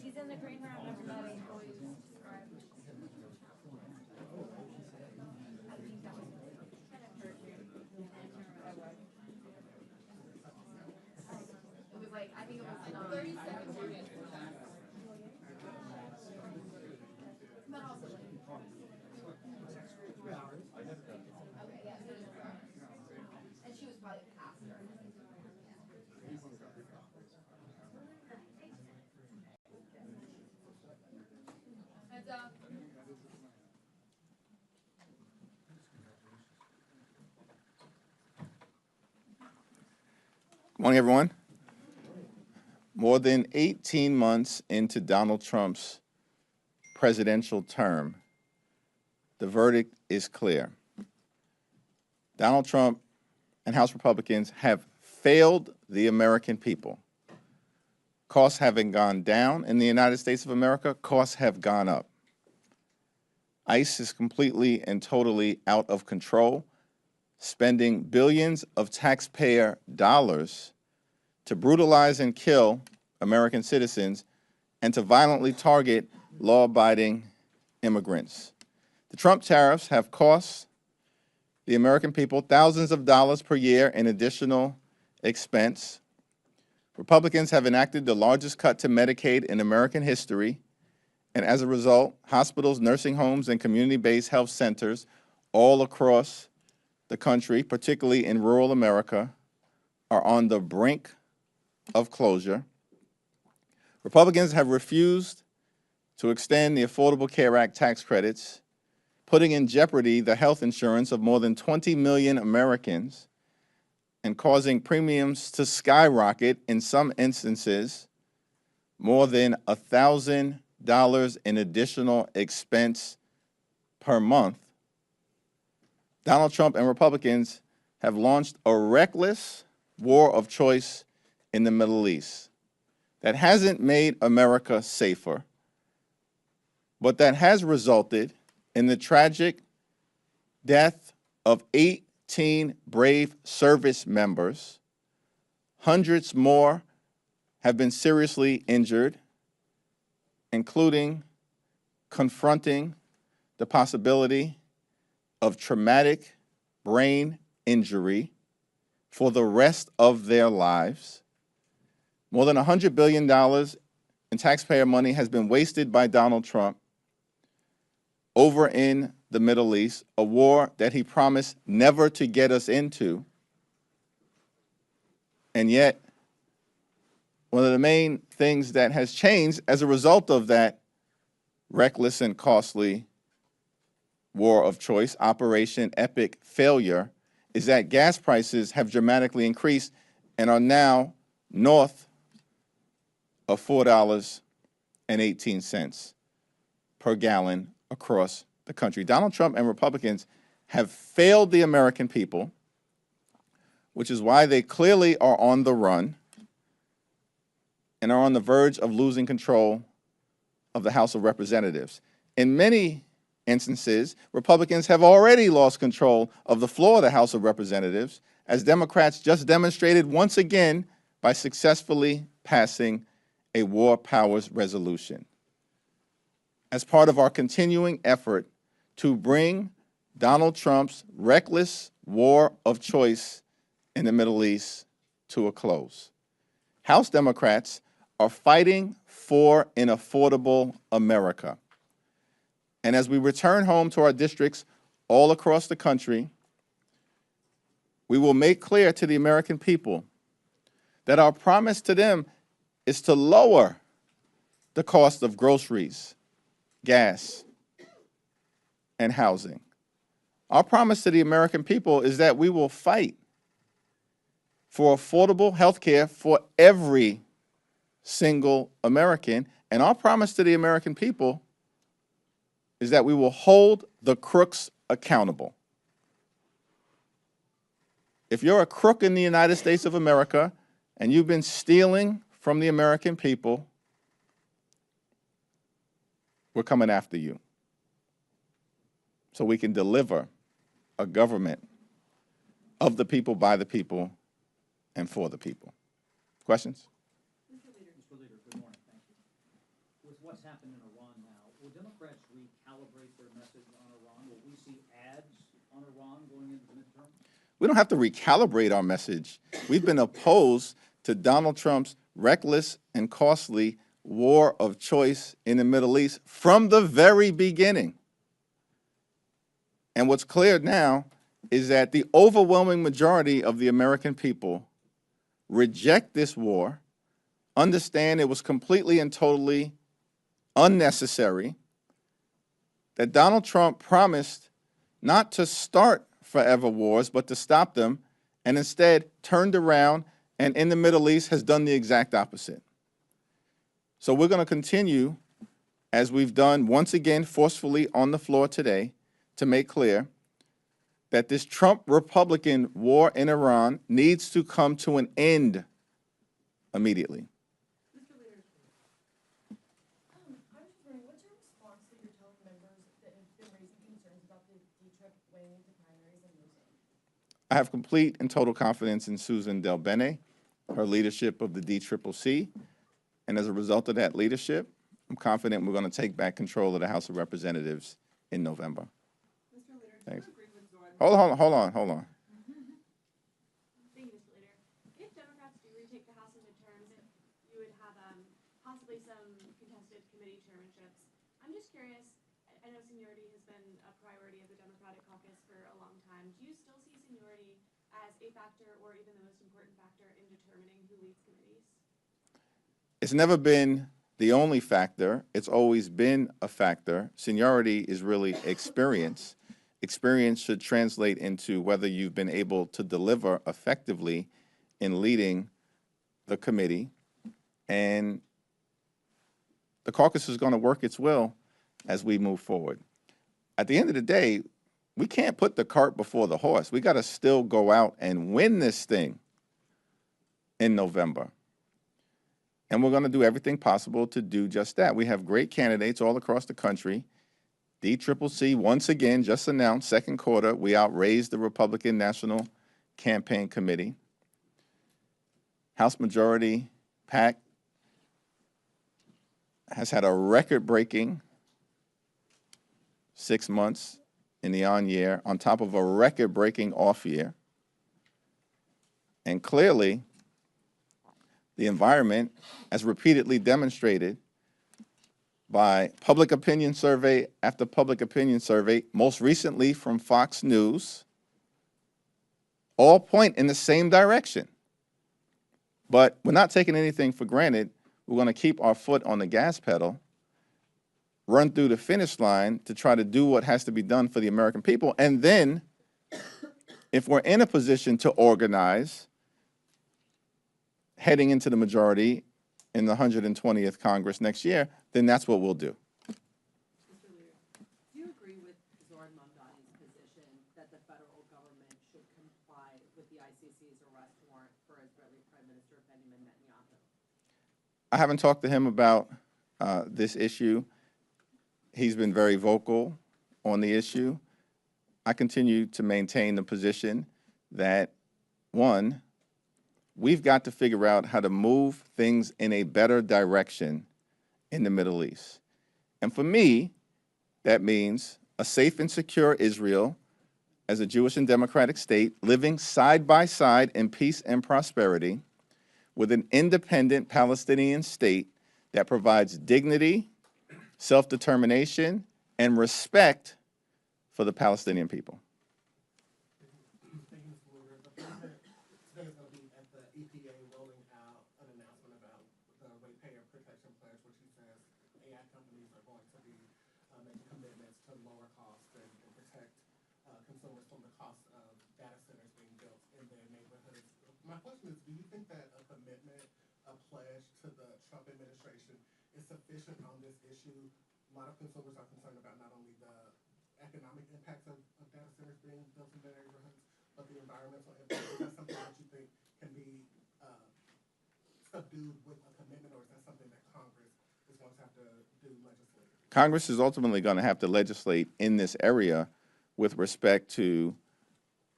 He's in the green room, everybody. It was like, I think it was 30 seconds. But also like, okay, yeah. And she was probably a pastor. Heads up. Good morning, everyone. More than 18 months into Donald Trump's presidential term, the verdict is clear. Donald Trump and House Republicans have failed the American people. Costs haven't gone down in the United States of America, costs have gone up. ICE is completely and totally out of control, spending billions of taxpayer dollars to brutalize and kill American citizens and to violently target law-abiding immigrants. The Trump tariffs have cost the American people thousands of dollars per year in additional expense. Republicans have enacted the largest cut to Medicaid in American history, and as a result, hospitals, nursing homes, and community-based health centers all across the country, particularly in rural America, are on the brink of closure. Republicans have refused to extend the Affordable Care Act tax credits, putting in jeopardy the health insurance of more than 20 million Americans and causing premiums to skyrocket, in some instances, more than $1,000 in additional expense per month. Donald Trump and Republicans have launched a reckless war of choice in the Middle East that hasn't made America safer, but that has resulted in the tragic death of 18 brave service members. Hundreds more have been seriously injured, including confronting the possibility of traumatic brain injury for the rest of their lives. More than $100 billion in taxpayer money has been wasted by Donald Trump over in the Middle East, a war that he promised never to get us into. And yet, one of the main things that has changed as a result of that reckless and costly war of choice, Operation Epic Failure, is that gas prices have dramatically increased and are now north of $4.18 per gallon across the country. Donald Trump and Republicans have failed the American people, which is why they clearly are on the run and are on the verge of losing control of the House of Representatives. In many instances, Republicans have already lost control of the floor of the House of Representatives, as Democrats just demonstrated once again by successfully passing a war powers resolution. As part of our continuing effort to bring Donald Trump's reckless war of choice in the Middle East to a close, House Democrats are fighting for an affordable America. And as we return home to our districts all across the country, we will make clear to the American people that our promise to them is to lower the cost of groceries, gas, and housing. Our promise to the American people is that we will fight for affordable health care for every single American. And our promise to the American people is that we will hold the crooks accountable. If you're a crook in the United States of America and you've been stealing from the American people, we're coming after you so we can deliver a government of the people, by the people, and for the people. Questions? Mr. Leader, good morning. Thank you. With what's happened in Iran now, will Democrats recalibrate their message on Iran? Will we see ads on Iran going into the midterm? We don't have to recalibrate our message. We've been opposed to Donald Trump's reckless and costly war of choice in the Middle East from the very beginning. And what's clear now is that the overwhelming majority of the American people reject this war, understand it was completely and totally unnecessary, that Donald Trump promised not to start forever wars, but to stop them, and instead turned around and in the Middle East has done the exact opposite. So we're going to continue, as we've done once again forcefully on the floor today, to make clear that this Trump-Republican war in Iran needs to come to an end immediately. Mr. Leader, I was just wondering, what's your response that you're telling members that have been raising concerns about the D-Trip weighing into primaries and losing? I have complete and total confidence in Susan Del Bene, her leadership of the DCCC, and as a result of that leadership, I'm confident we're going to take back control of the House of Representatives in November. Mr. Leader, Thanks. do you agree with Zorn? Hold on. Thank you, Mr. Leader. If Democrats do retake the House in midterms, you would have possibly some contested committee chairmanships. I'm just curious, I know seniority has been a priority of the Democratic caucus for a long time. Do you still see seniority as a factor or even the most important factor in determining who leads committees? It's never been the only factor. It's always been a factor. Seniority is really experience. Experience should translate into whether you've been able to deliver effectively in leading the committee. And the caucus is going to work its will as we move forward. At the end of the day, we can't put the cart before the horse. We got to still go out and win this thing in November. And we're going to do everything possible to do just that. We have great candidates all across the country. DCCC, once again, just announced second quarter, we outraised the Republican National Campaign Committee. House Majority PAC has had a record-breaking 6 months in the on year, on top of a record-breaking off year. And clearly, the environment, as repeatedly demonstrated by public opinion survey after public opinion survey, most recently from Fox News, all point in the same direction. But we're not taking anything for granted. We're going to keep our foot on the gas pedal, run through the finish line to try to do what has to be done for the American people. And then, if we're in a position to organize, heading into the majority in the 120th Congress next year, then that's what we'll do. Mr. Leader, do you agree with Zoran Mamdani's position that the federal government should comply with the ICC's arrest warrant for Israeli Prime Minister Benjamin Netanyahu? I haven't talked to him about this issue. He's been very vocal on the issue. I continue to maintain the position that, one, we've got to figure out how to move things in a better direction in the Middle East. And for me, that means a safe and secure Israel as a Jewish and democratic state living side by side in peace and prosperity with an independent Palestinian state that provides dignity, self-determination, and respect for the Palestinian people. Thank you, Mr. Leader. The president today is going to be at the EPA rolling out an announcement about the ratepayer protection pledge, which he says AI companies are going to be making commitments to lower costs and protect consumers from the cost of data centers being built in their neighborhoods. My question is, do you think that a commitment, a pledge to the Trump administration is sufficient on this issue? A lot of consumers are concerned about not only the economic impacts of data centers being built in their neighborhoods, but the environmental impact. Is that something that you think can be subdued with a commitment, or is that something that Congress is going to have to do legislatively? Congress is ultimately going to have to legislate in this area with respect to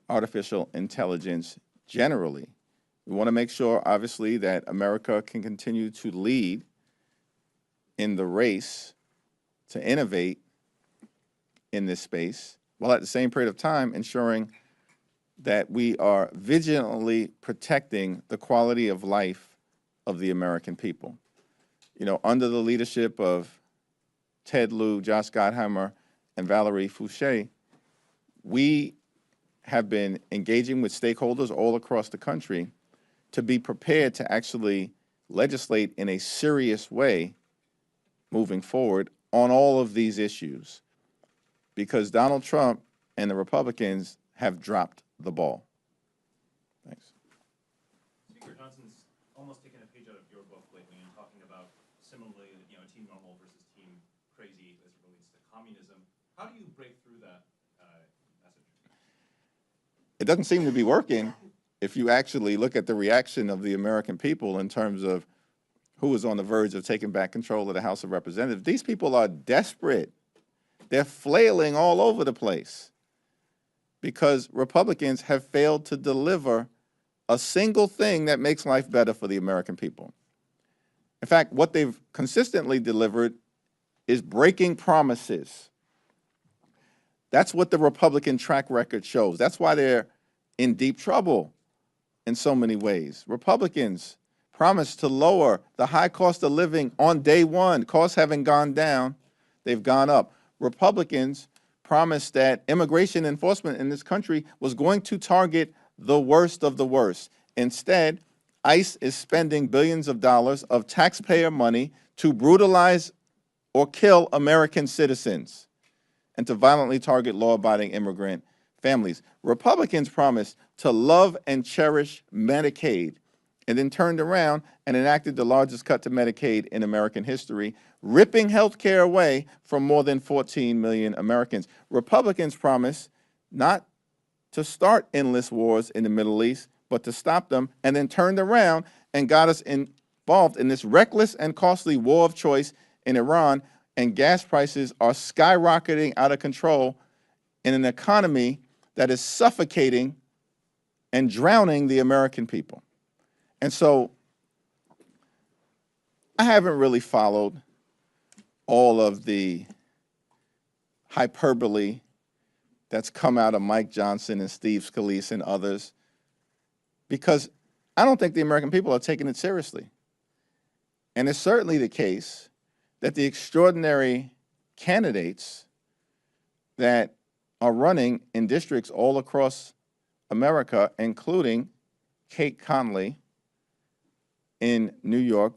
artificial intelligence generally. We want to make sure, obviously, that America can continue to lead in the race to innovate in this space, while at the same period of time ensuring that we are vigilantly protecting the quality of life of the American people. You know, under the leadership of Ted Lieu, Josh Gottheimer, and Valerie Fouché, we have been engaging with stakeholders all across the country to be prepared to actually legislate in a serious way moving forward on all of these issues, because Donald Trump and the Republicans have dropped the ball. Thanks. Speaker Johnson's almost taken a page out of your book lately and talking about similarly, you know, Team Normal versus Team Crazy as it relates to communism. How do you break through that message? It doesn't seem to be working if you actually look at the reaction of the American people in terms of who is on the verge of taking back control of the House of Representatives. These people are desperate. They're flailing all over the place because Republicans have failed to deliver a single thing that makes life better for the American people. In fact, what they've consistently delivered is breaking promises. That's what the Republican track record shows. That's why they're in deep trouble in so many ways. Republicans promised to lower the high cost of living on day one. Costs haven't gone down, they've gone up. Republicans promised that immigration enforcement in this country was going to target the worst of the worst. Instead, ICE is spending billions of dollars of taxpayer money to brutalize or kill American citizens and to violently target law-abiding immigrant families. Republicans promised to love and cherish Medicaid and then turned around and enacted the largest cut to Medicaid in American history, ripping health care away from more than 14 million Americans. Republicans promised not to start endless wars in the Middle East, but to stop them, and then turned around and got us involved in this reckless and costly war of choice in Iran, and gas prices are skyrocketing out of control in an economy that is suffocating and drowning the American people. And so I haven't really followed all of the hyperbole that's come out of Mike Johnson and Steve Scalise and others, because I don't think the American people are taking it seriously. And it's certainly the case that the extraordinary candidates that are running in districts all across America, including Kate Conley in New York,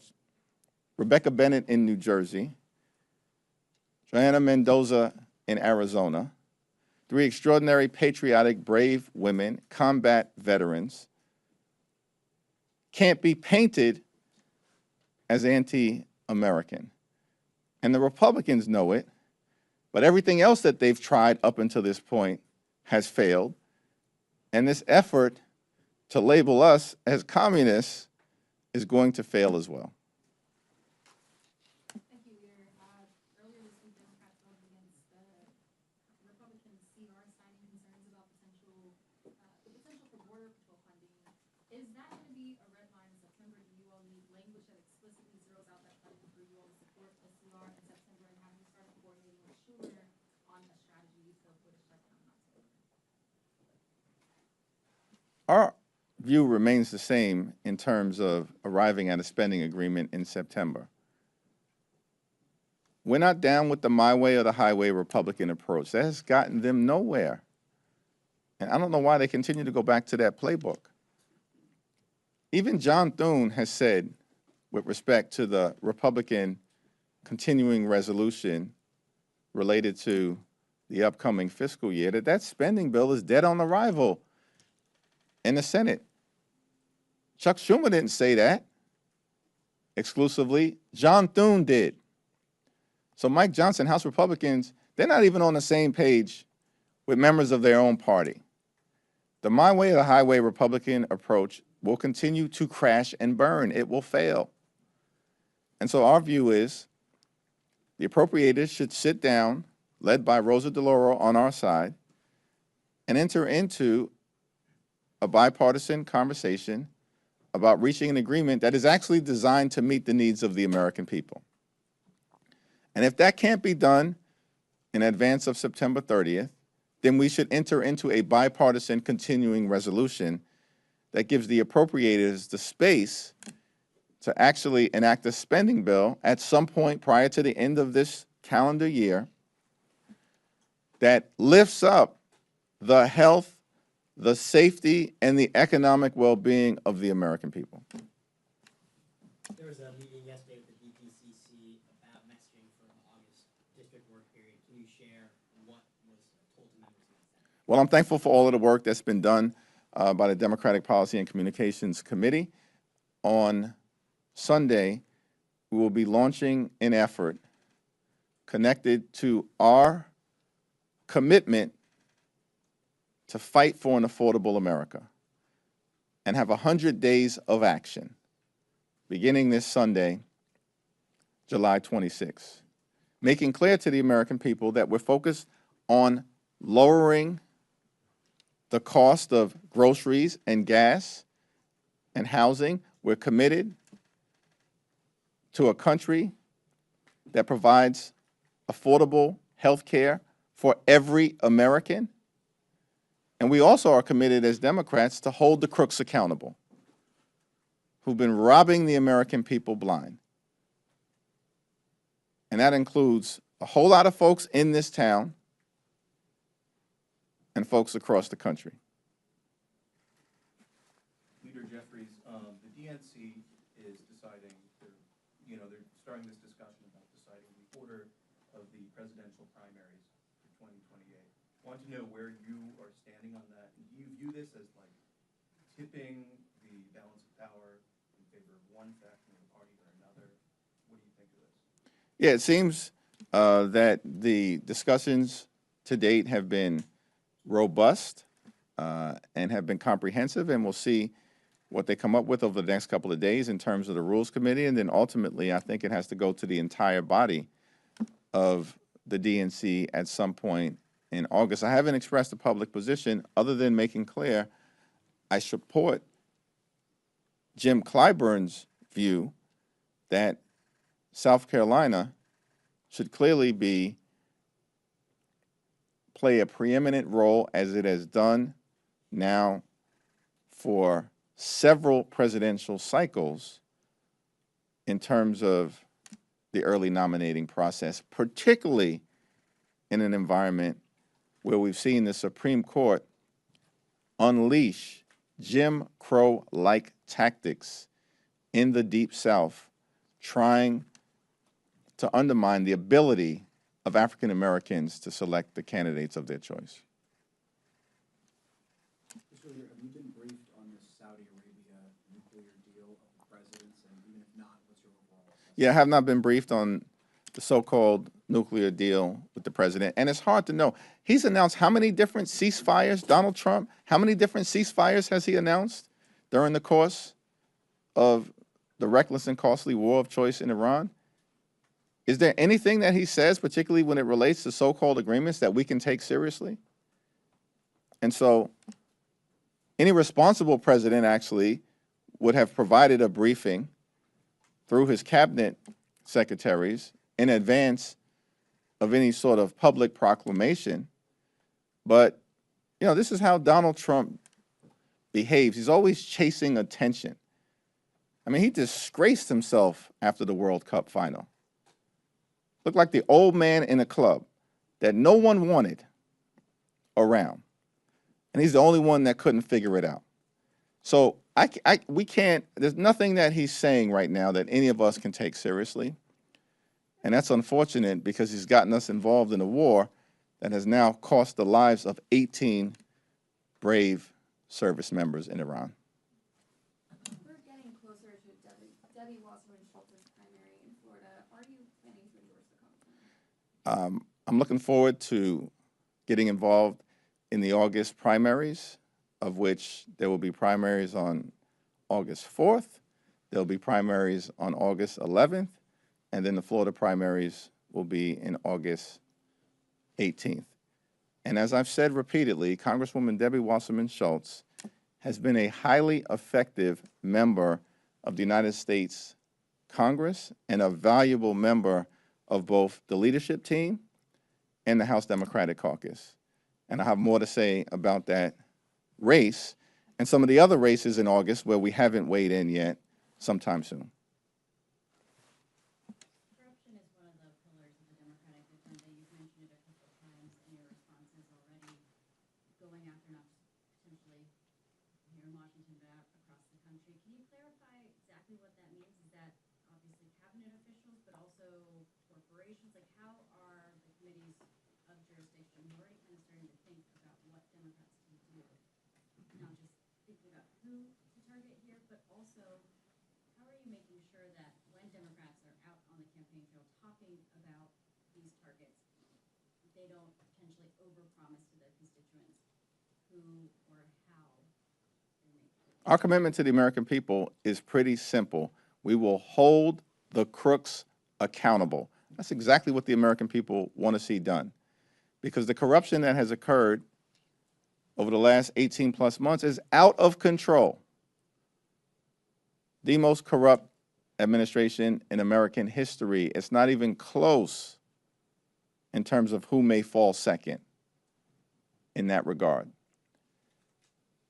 Rebecca Bennett in New Jersey, Joanna Mendoza in Arizona, three extraordinary, patriotic, brave women, combat veterans, can't be painted as anti-American. And the Republicans know it, but everything else that they've tried up until this point has failed. And this effort to label us as communists is going to fail as well. Thank you, Leader. Earlier this week, Democrats voted against the Republican CR signing concerns about the potential for Border Patrol funding. Is that going to be a red line in September? Do you all need language that explicitly zeroes out that funding for you all to support the CR in September? And have you started coordinating with Schumer on a strategy for the shutdown in October? Our view remains the same in terms of arriving at a spending agreement in September. We're not down with the my way or the highway Republican approach. That has gotten them nowhere. And I don't know why they continue to go back to that playbook. Even John Thune has said, with respect to the Republican continuing resolution related to the upcoming fiscal year, that that spending bill is dead on arrival in the Senate. Chuck Schumer didn't say that exclusively. John Thune did. So Mike Johnson, House Republicans, they're not even on the same page with members of their own party. The my way or the highway Republican approach will continue to crash and burn. It will fail. And so our view is the appropriators should sit down, led by Rosa DeLauro on our side, and enter into a bipartisan conversation about reaching an agreement that is actually designed to meet the needs of the American people. And if that can't be done in advance of September 30th, then we should enter into a bipartisan continuing resolution that gives the appropriators the space to actually enact a spending bill at some point prior to the end of this calendar year that lifts up the health, the safety, and the economic well-being of the American people. There was a meeting yesterday with the DPCC about messaging for the August district work period. Can you share what was told to members about that? Well, I'm thankful for all of the work that's been done by the Democratic Policy and Communications Committee. On Sunday, we will be launching an effort connected to our commitment to fight for an affordable America and have 100 days of action beginning this Sunday, July 26th, making clear to the American people that we're focused on lowering the cost of groceries and gas and housing. We're committed to a country that provides affordable health care for every American. And we also are committed as Democrats to hold the crooks accountable who've been robbing the American people blind. And that includes a whole lot of folks in this town and folks across the country. Leader Jeffries, the DNC is deciding, they're starting this discussion about deciding the order of the presidential primaries for 2028. I want to know where you are standing on that. And do you view this as like tipping the balance of power in favor of one faction of the party or another? What do you think of this? Yeah, it seems that the discussions to date have been robust and have been comprehensive, and we'll see what they come up with over the next couple of days in terms of the Rules Committee, and then ultimately I think it has to go to the entire body of the DNC at some point in August. I haven't expressed a public position other than making clear I support Jim Clyburn's view that South Carolina should clearly play a preeminent role, as it has done now for several presidential cycles, in terms of the early nominating process, particularly in an environment where we've seen the Supreme Court unleash Jim Crow-like tactics in the Deep South, trying to undermine the ability of African Americans to select the candidates of their choice. Mr. Leader, have you been briefed on the Saudi Arabia nuclear deal of the president's, and even if not, what's your overall assessment? Yeah, I have not been briefed on the so-called nuclear deal with the president, and it's hard to know. He's announced how many different ceasefires, Donald Trump, how many different ceasefires has he announced during the course of the reckless and costly war of choice in Iran? Is there anything that he says, particularly when it relates to so-called agreements, that we can take seriously? And so any responsible president actually would have provided a briefing through his cabinet secretaries in advance of any sort of public proclamation. But, this is how Donald Trump behaves. He's always chasing attention. I mean, he disgraced himself after the World Cup final. Looked like the old man in a club that no one wanted around. And he's the only one that couldn't figure it out. So we can't, there's nothing that he's saying right now that any of us can take seriously. And that's unfortunate, because he's gotten us involved in a war that has now cost the lives of 18 brave service members in Iran. We're getting closer to Debbie Wasserman-Schultz's primary in Florida. Are you planning to endorse the congressman? I'm looking forward to getting involved in the August primaries, of which there will be primaries on August 4th, there'll be primaries on August 11th, and then the Florida primaries will be in August 18th. And as I've said repeatedly, Congresswoman Debbie Wasserman Schultz has been a highly effective member of the United States Congress and a valuable member of both the leadership team and the House Democratic Caucus. And I have more to say about that race and some of the other races in August where we haven't weighed in yet sometime soon. Corruption is one of the pillars of the Democratic agenda. You've mentioned it a couple of times in your responses already, going after not just potentially here in Washington, but across the country. Can you clarify exactly what that means? Is that obviously cabinet officials, but also corporations? Like, how are the committees of jurisdiction already kind of starting to think about what Democrats can do? Not just thinking about who to target here, but also how are you making sure that when Democrats are out on the campaign trail talking about these targets, they don't potentially overpromise to their constituents who or how they make it? Our commitment to the American people is pretty simple. We will hold the crooks accountable. That's exactly what the American people want to see done. Because the corruption that has occurred over the last 18 plus months is out of control. The most corrupt administration in American history. It's not even close in terms of who may fall second in that regard.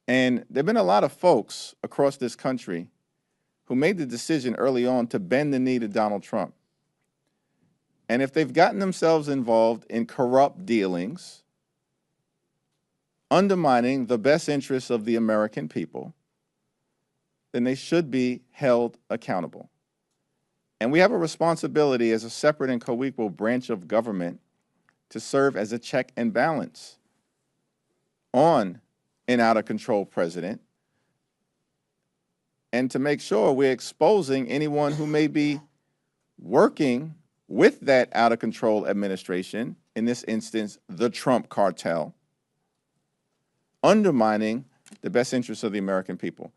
And there have been a lot of folks across this country who made the decision early on to bend the knee to Donald Trump. And if they've gotten themselves involved in corrupt dealings, undermining the best interests of the American people, then they should be held accountable. And we have a responsibility as a separate and co-equal branch of government to serve as a check and balance on an out-of-control president and to make sure we're exposing anyone who may be working with that out-of-control administration, in this instance, the Trump cartel, undermining the best interests of the American people.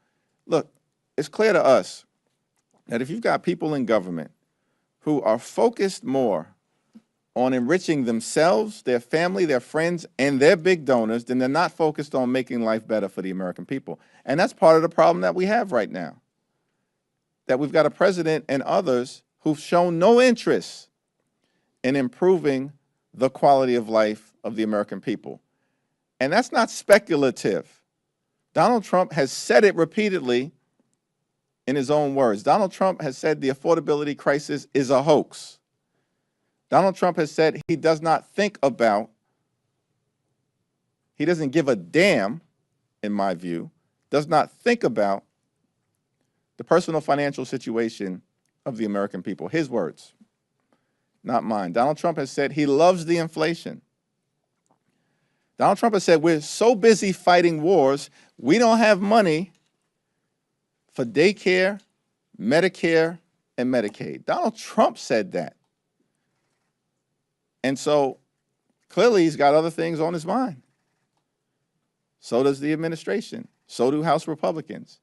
Look, it's clear to us that if you've got people in government who are focused more on enriching themselves, their family, their friends, and their big donors, then they're not focused on making life better for the American people. And that's part of the problem that we have right now, that we've got a president and others who've shown no interest in improving the quality of life of the American people. And that's not speculative. Donald Trump has said it repeatedly in his own words. Donald Trump has said the affordability crisis is a hoax. Donald Trump has said he does not think about, he doesn't give a damn, in my view, does not think about the personal financial situation of the American people. His words, not mine. Donald Trump has said he loves the inflation. Donald Trump has said we're so busy fighting wars, we don't have money for daycare, Medicare, and Medicaid. Donald Trump said that. And so clearly he's got other things on his mind. So does the administration. So do House Republicans.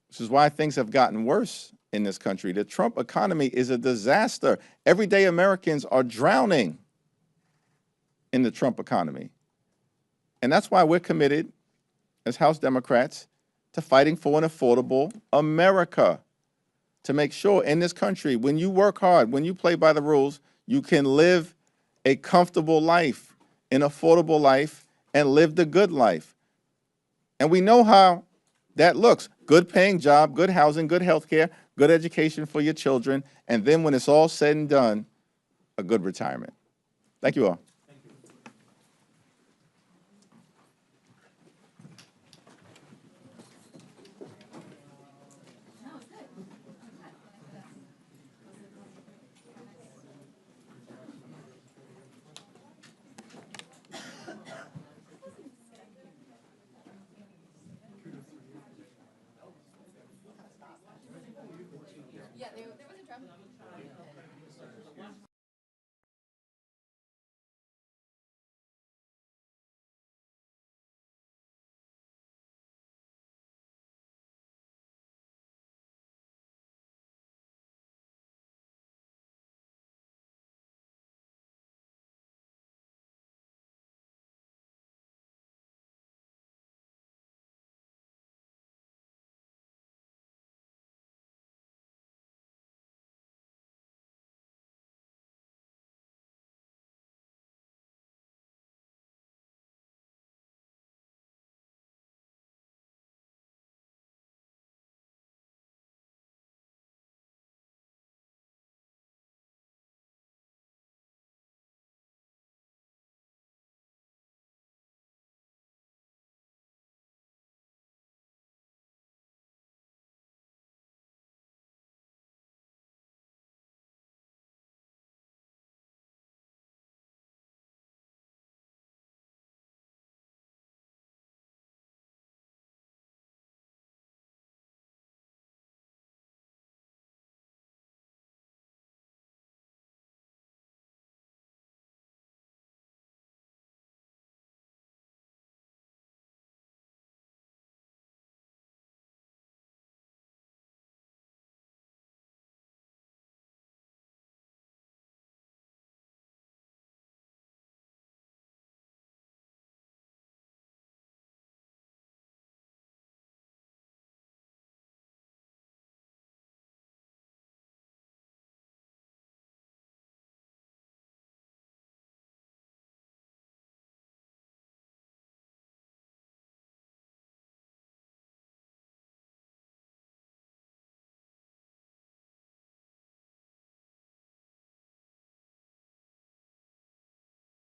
This is why things have gotten worse in this country. The Trump economy is a disaster. Everyday Americans are drowning in the Trump economy. And that's why we're committed as House Democrats to fighting for an affordable America, to make sure in this country, when you work hard, when you play by the rules, you can live a comfortable life, an affordable life, and live the good life. And we know how that looks. Good paying job, good housing, good health care, good education for your children, and then when it's all said and done, a good retirement. Thank you all.